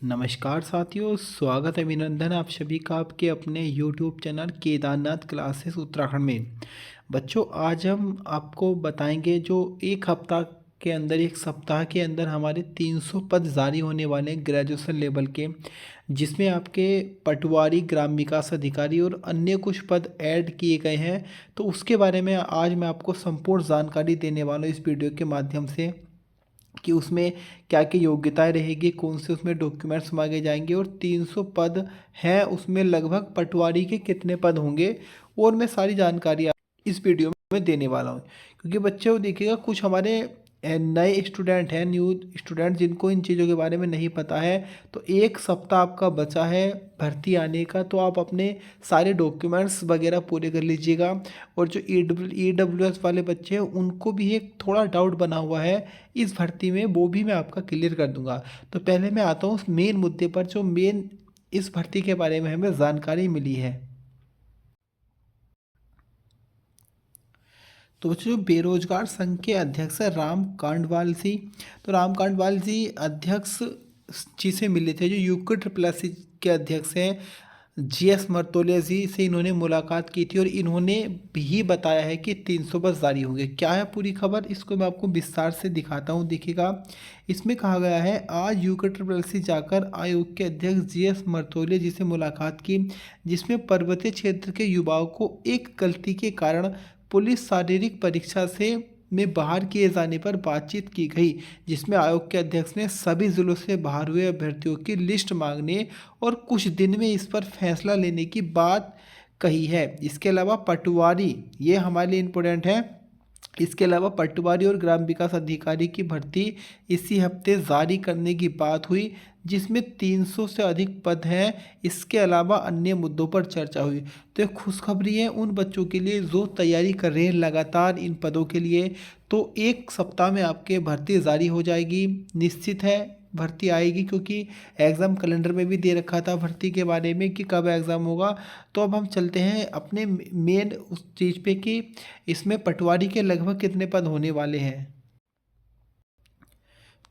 नमस्कार साथियों, स्वागत है, अभिनंदन आप सभी का आपके अपने YouTube channel Kedarnath classes Uttarakhand में। बच्चों, आज हम आपको बताएंगे जो एक सप्ताह के अंदर हमारे 300 पद जारी होने वाले हैं ग्रेजुएशन लेवल के, जिसमें आपके पटवारी, ग्राम विकास अधिकारी और अन्य कुछ पद ऐड किए गए हैं। तो उसके बारे में आज मैं आपको संपूर्ण जानकारी देने वाला हूँ इस वीडियो के माध्यम से कि उसमें क्या क्या योग्यताएं रहेगी, कौन से उसमें डॉक्यूमेंट्स मांगे जाएंगे और 300 पद हैं, उसमें लगभग पटवारी के कितने पद होंगे, और मैं सारी जानकारी इस वीडियो में देने वाला हूँ। क्योंकि बच्चे वो देखिएगा, कुछ हमारे नए स्टूडेंट हैं, न्यू स्टूडेंट, जिनको इन चीज़ों के बारे में नहीं पता है। तो एक सप्ताह आपका बचा है भर्ती आने का, तो आप अपने सारे डॉक्यूमेंट्स वगैरह पूरे कर लीजिएगा। और जो EWS वाले बच्चे हैं, उनको भी एक थोड़ा डाउट बना हुआ है इस भर्ती में, वो भी मैं आपका क्लियर कर दूंगा। तो पहले मैं आता हूँ उस मेन मुद्दे पर, जो मेन इस भर्ती के बारे में हमें जानकारी मिली है। तो बच्चों, जो बेरोजगार संघ के अध्यक्ष है राम कांडवाल जी, तो राम कांडवाल जी अध्यक्ष जी से मिले थे। जो UP के अध्यक्ष हैं GS मर्तोलिया जी से इन्होंने मुलाकात की थी, और इन्होंने भी बताया है कि 300 बस जारी होंगे। क्या है पूरी खबर, इसको मैं आपको विस्तार से दिखाता हूँ। देखिएगा, इसमें कहा गया है, आज UP जाकर आयोग के अध्यक्ष GS मर्तोलिया जी से मुलाकात की, जिसमें पर्वतीय क्षेत्र के युवाओं को एक गलती के कारण पुलिस शारीरिक परीक्षा से में बाहर किए जाने पर बातचीत की गई, जिसमें आयोग के अध्यक्ष ने सभी जिलों से बाहर हुए अभ्यर्थियों की लिस्ट मांगने और कुछ दिन में इस पर फैसला लेने की बात कही है। इसके अलावा पटवारी, ये हमारे लिए इम्पोर्टेंट है, इसके अलावा पटवारी और ग्राम विकास अधिकारी की भर्ती इसी हफ्ते जारी करने की बात हुई, जिसमें 300 से अधिक पद हैं। इसके अलावा अन्य मुद्दों पर चर्चा हुई। तो एक खुशखबरी है उन बच्चों के लिए जो तैयारी कर रहे हैं लगातार इन पदों के लिए। तो एक सप्ताह में आपके भर्ती जारी हो जाएगी, निश्चित है भर्ती आएगी, क्योंकि एग्ज़ाम कैलेंडर में भी दे रखा था भर्ती के बारे में कि कब एग्ज़ाम होगा। तो अब हम चलते हैं अपने मेन उस चीज़ पे कि इसमें पटवारी के लगभग कितने पद होने वाले हैं।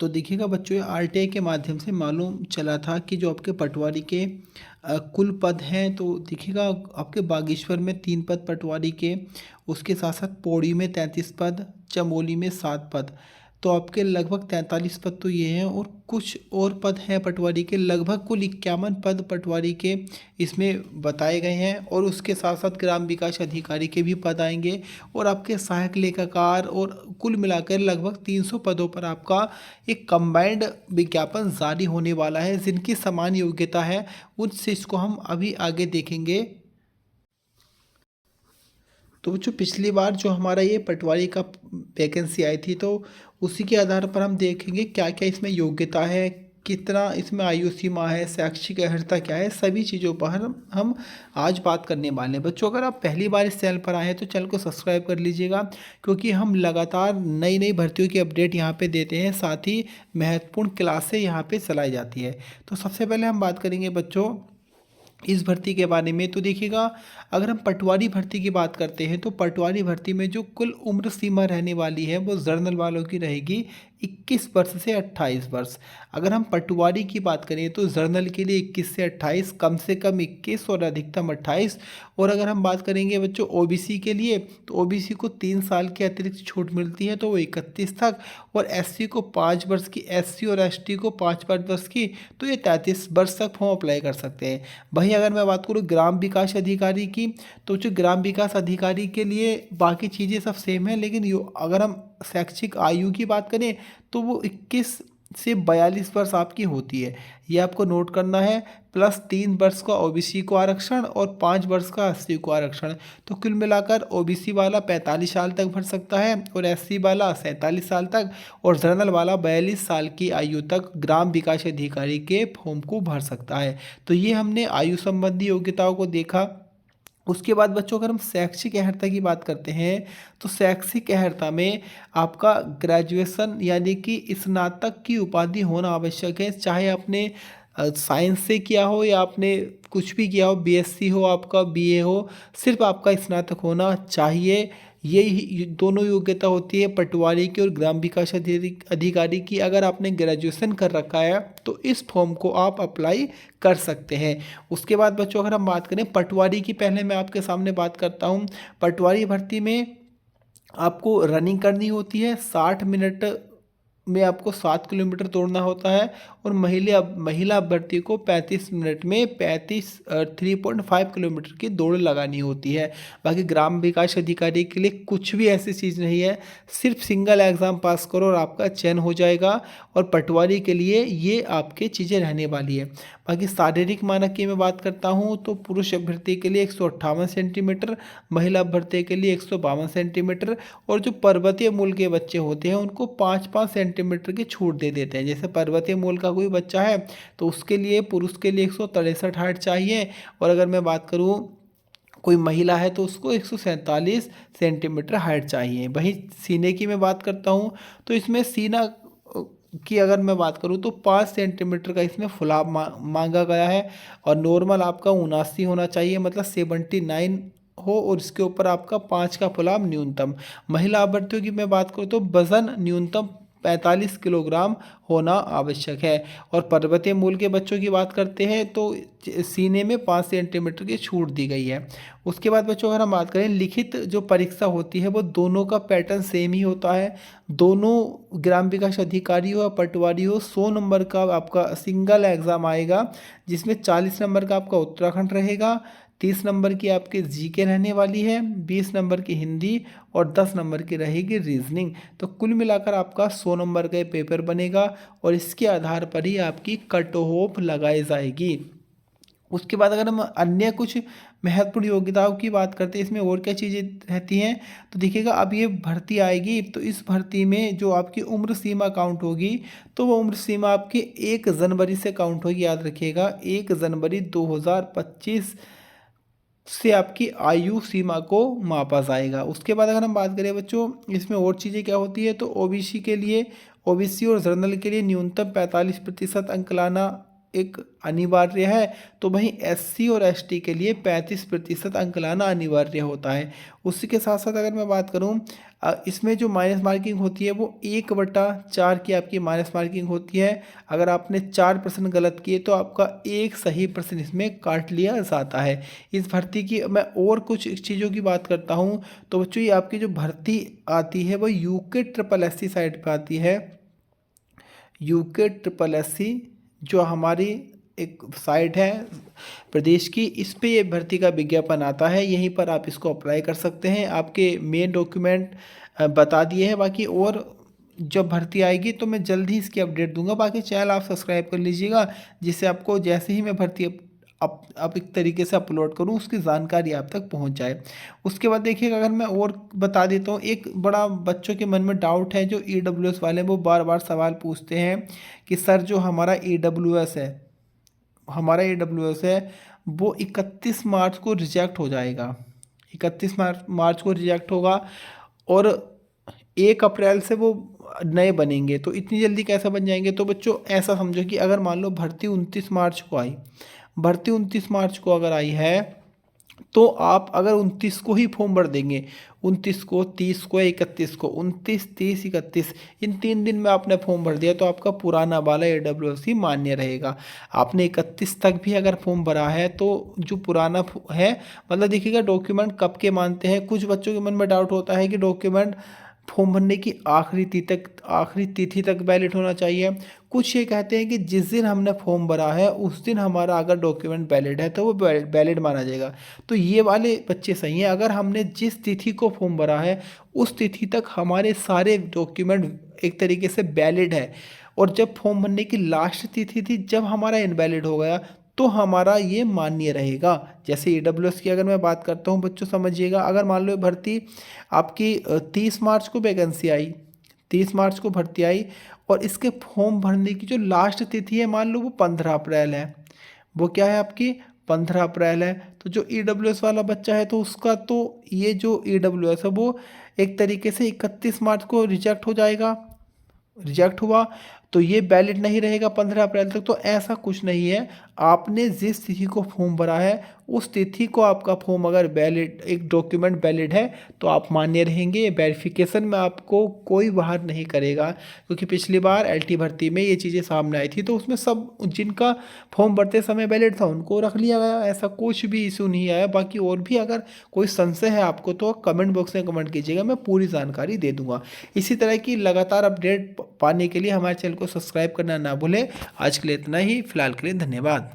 तो देखिएगा बच्चों, ये RTI के माध्यम से मालूम चला था कि जो आपके पटवारी के कुल पद हैं, तो देखिएगा आपके बागेश्वर में 3 पद पटवारी के, उसके साथ साथ पौड़ी में 33 पद, चमोली में 7 पद। तो आपके लगभग 43 पद तो ये हैं, और कुछ और पद हैं पटवारी के, लगभग कुल 51 पद पटवारी के इसमें बताए गए हैं। और उसके साथ साथ ग्राम विकास अधिकारी के भी पद आएंगे, और आपके सहायक लेखाकार, और कुल मिलाकर लगभग 300 पदों पर आपका एक कंबाइंड विज्ञापन जारी होने वाला है। जिनकी समान योग्यता है उन चीज़ को हम अभी आगे देखेंगे। तो जो पिछली बार जो हमारा ये पटवारी का वैकेंसी आई थी, तो उसी के आधार पर हम देखेंगे क्या क्या इसमें योग्यता है, कितना इसमें आयु सीमा है, शैक्षिक अर्हता क्या है, सभी चीज़ों पर हम आज बात करने वाले हैं। बच्चों, अगर आप पहली बार इस चैनल पर आए हैं तो चैनल को सब्सक्राइब कर लीजिएगा, क्योंकि हम लगातार नई नई भर्तियों की अपडेट यहाँ पे देते हैं, साथ ही महत्वपूर्ण क्लासें यहाँ पे चलाई जाती है। तो सबसे पहले हम बात करेंगे बच्चों इस भर्ती के बारे में। तो देखिएगा, अगर हम पटवारी भर्ती की बात करते हैं, तो पटवारी भर्ती में जो कुल उम्र सीमा रहने वाली है वो जर्नल वालों की रहेगी 21 वर्ष से 28 वर्ष। अगर हम पटवारी की बात करें तो जर्नल के लिए 21 से 28, कम से कम 21 और अधिकतम 28। और अगर हम बात करेंगे बच्चों OBC के लिए, तो OBC को 3 साल की अतिरिक्त छूट मिलती है, तो वो 31 तक। और SC को 5 वर्ष की, SC और ST को 5 वर्ष की, तो ये 33 वर्ष तक फॉर्म अप्लाई कर सकते हैं। वहीं अगर मैं बात करूँ ग्राम विकास अधिकारी की, तो जो ग्राम विकास अधिकारी के लिए बाकी चीज़ें सब सेम है, लेकिन अगर हम शैक्षिक आयु की बात करें तो वो 21 से 42 वर्ष आपकी होती है। ये आपको नोट करना है, प्लस 3 वर्ष का OBC को आरक्षण और 5 वर्ष का SC को आरक्षण। तो कुल मिलाकर OBC वाला 45 साल तक भर सकता है, और SC वाला 47 साल तक, और जनरल वाला 42 साल की आयु तक ग्राम विकास अधिकारी के फॉर्म को भर सकता है। तो ये हमने आयु संबंधी योग्यताओं को देखा। उसके बाद बच्चों, अगर हम शैक्षिक अर्हता की बात करते हैं, तो शैक्षिक अर्हता में आपका ग्रेजुएशन यानी कि स्नातक की उपाधि होना आवश्यक है, चाहे आपने साइंस से किया हो या आपने कुछ भी किया हो, BSc हो, आपका BA हो, सिर्फ आपका स्नातक होना चाहिए। ये दोनों योग्यता होती है पटवारी की और ग्राम विकास अधिकारी की। अगर आपने ग्रेजुएशन कर रखा है तो इस फॉर्म को आप अप्लाई कर सकते हैं। उसके बाद बच्चों अगर हम बात करें पटवारी की, पहले मैं आपके सामने बात करता हूँ। पटवारी भर्ती में आपको रनिंग करनी होती है, 60 मिनट में आपको 7 किलोमीटर दौड़ना होता है, और महिला अभ्यर्थी को 35 मिनट में 3.5 किलोमीटर की दौड़ लगानी होती है। बाकी ग्राम विकास अधिकारी के लिए कुछ भी ऐसी चीज़ नहीं है, सिर्फ सिंगल एग्ज़ाम पास करो और आपका चयन हो जाएगा। और पटवारी के लिए ये आपके चीज़ें रहने वाली है। बाकी शारीरिक मानक की मैं बात करता हूँ तो पुरुष अभ्यर्थी के लिए 158 सेंटीमीटर, महिला अभ्यर्थी के लिए 152 सेंटीमीटर, और जो पर्वतीय मूल के बच्चे होते हैं उनको 5-5 सेंटीमीटर की छूट दे देते हैं। जैसे पर्वतीय मूल का कोई बच्चा है तो उसके लिए, पुरुष के लिए 163 हाइट चाहिए, और अगर मैं बात करूँ कोई महिला है तो उसको 147 सेंटीमीटर हाइट चाहिए। वहीं सीने की मैं बात करता हूँ तो इसमें सीना की अगर मैं बात करूँ तो 5 सेंटीमीटर का इसमें फुलाव मांगा गया है, और नॉर्मल आपका 79 होना चाहिए, मतलब 79 हो, और इसके ऊपर आपका 5 का फुलाव न्यूनतम। महिला अभ्यर्थियों की मैं बात करूँ तो वजन न्यूनतम 45 किलोग्राम होना आवश्यक है। और पर्वतीय मूल के बच्चों की बात करते हैं तो सीने में 5 सेंटीमीटर की छूट दी गई है। उसके बाद बच्चों अगर हम बात करें लिखित जो परीक्षा होती है वो दोनों का पैटर्न सेम ही होता है। दोनों ग्राम विकास अधिकारी हो या पटवारी हो, 100 नंबर का आपका सिंगल एग्ज़ाम आएगा, जिसमें 40 नंबर का आपका उत्तराखंड रहेगा, 30 नंबर की आपकी जीके रहने वाली है, 20 नंबर की हिंदी, और 10 नंबर की रहेगी रीजनिंग। तो कुल मिलाकर आपका 100 नंबर का पेपर बनेगा, और इसके आधार पर ही आपकी कट ऑफ लगाई जाएगी। उसके बाद अगर हम अन्य कुछ महत्वपूर्ण योग्यताओं की बात करते हैं, इसमें और क्या चीज़ें रहती हैं, तो देखिएगा अब ये भर्ती आएगी तो इस भर्ती में जो आपकी उम्र सीमा काउंट होगी तो वो उम्र सीमा आपकी 1 जनवरी से काउंट होगी। याद रखिएगा 1 जनवरी 2025 से आपकी आयु सीमा को मापा जाएगा। उसके बाद अगर हम बात करें बच्चों इसमें और चीज़ें क्या होती है, तो ओबीसी के लिए, ओबीसी और जनरल के लिए न्यूनतम 45% अंक लाना एक अनिवार्य है, तो वहीं एससी और एसटी के लिए 35% अंक लाना अनिवार्य होता है। उसी के साथ साथ अगर मैं बात करूं इसमें जो माइनस मार्किंग होती है वो 1/4 की आपकी माइनस मार्किंग होती है। अगर आपने 4 प्रश्न गलत किए तो आपका एक सही प्रश्न इसमें काट लिया जाता है। इस भर्ती की मैं और कुछ चीज़ों की बात करता हूँ तो बच्चों ये आपकी जो भर्ती आती है वो UKSSC साइट पर आती है। UKSSC जो हमारी एक साइट है प्रदेश की, इस पे ये भर्ती का विज्ञापन आता है, यहीं पर आप इसको अप्लाई कर सकते हैं। आपके मेन डॉक्यूमेंट बता दिए हैं, बाकी और जब भर्ती आएगी तो मैं जल्द ही इसकी अपडेट दूंगा। बाकी चैनल आप सब्सक्राइब कर लीजिएगा, जिससे आपको जैसे ही मैं भर्ती अब एक तरीके से अपलोड करूं उसकी जानकारी आप तक पहुंच जाए। उसके बाद देखिएगा अगर मैं और बता देता हूं, एक बड़ा बच्चों के मन में डाउट है जो EWS वाले वो बार बार सवाल पूछते हैं कि सर जो हमारा EWS है वो 31 मार्च को रिजेक्ट हो जाएगा, 31 मार्च को रिजेक्ट होगा, और 1 अप्रैल से वो नए बनेंगे, तो इतनी जल्दी कैसे बन जाएंगे। तो बच्चों ऐसा समझो कि अगर मान लो भर्ती 29 मार्च को आई, भर्ती 29 मार्च को अगर आई है तो आप अगर 29 को ही फॉर्म भर देंगे, 29 को, 30 को, 31 को, 29, 30, 31 इन 3 दिन में आपने फॉर्म भर दिया तो आपका पुराना वाला AWS मान्य रहेगा। आपने 31 तक भी अगर फॉर्म भरा है तो जो पुराना है, मतलब देखिएगा डॉक्यूमेंट कब के मानते हैं। कुछ बच्चों के मन में डाउट होता है कि डॉक्यूमेंट फॉर्म भरने की आखिरी तिथि तक वैलिड होना चाहिए। कुछ ये कहते हैं कि जिस दिन हमने फॉर्म भरा है उस दिन हमारा अगर डॉक्यूमेंट वैलिड है तो वो वैलिड माना जाएगा। तो ये वाले बच्चे सही हैं, अगर हमने जिस तिथि को फॉर्म भरा है उस तिथि तक हमारे सारे डॉक्यूमेंट एक तरीके से वैलिड है, और जब फॉर्म भरने की लास्ट तिथि थी जब हमारा इनवैलिड हो गया तो हमारा ये मान्य रहेगा। जैसे EWS की अगर मैं बात करता हूँ बच्चों समझिएगा, अगर मान लो भर्ती आपकी 30 मार्च को वैकेंसी आई, 30 मार्च को भर्ती आई, और इसके फॉर्म भरने की जो लास्ट तिथि है मान लो वो 15 अप्रैल है, वो क्या है आपकी 15 अप्रैल है, तो जो EWS वाला बच्चा है तो उसका तो ये जो EWS है वो एक तरीके से 31 मार्च को रिजेक्ट हो जाएगा। रिजेक्ट हुआ तो ये वैलिड नहीं रहेगा 15 अप्रैल तक। तो ऐसा कुछ नहीं है, आपने जिस तिथि को फॉर्म भरा है उस तिथि को आपका फॉर्म अगर वैलिड, एक डॉक्यूमेंट वैलिड है तो आप मान्य रहेंगे। वेरिफिकेशन में आपको कोई बाहर नहीं करेगा, क्योंकि पिछली बार एलटी भर्ती में ये चीज़ें सामने आई थी, तो उसमें सब जिनका फॉर्म भरते समय वैलिड था उनको रख लिया गया, ऐसा कुछ भी इशू नहीं आया। बाकी और भी अगर कोई संशय है आपको तो कमेंट बॉक्स में कमेंट कीजिएगा, मैं पूरी जानकारी दे दूंगा। इसी तरह की लगातार अपडेट पाने के लिए हमारे चैनल को सब्सक्राइब करना ना भूलें। आज के लिए इतना ही, फिलहाल के लिए धन्यवाद।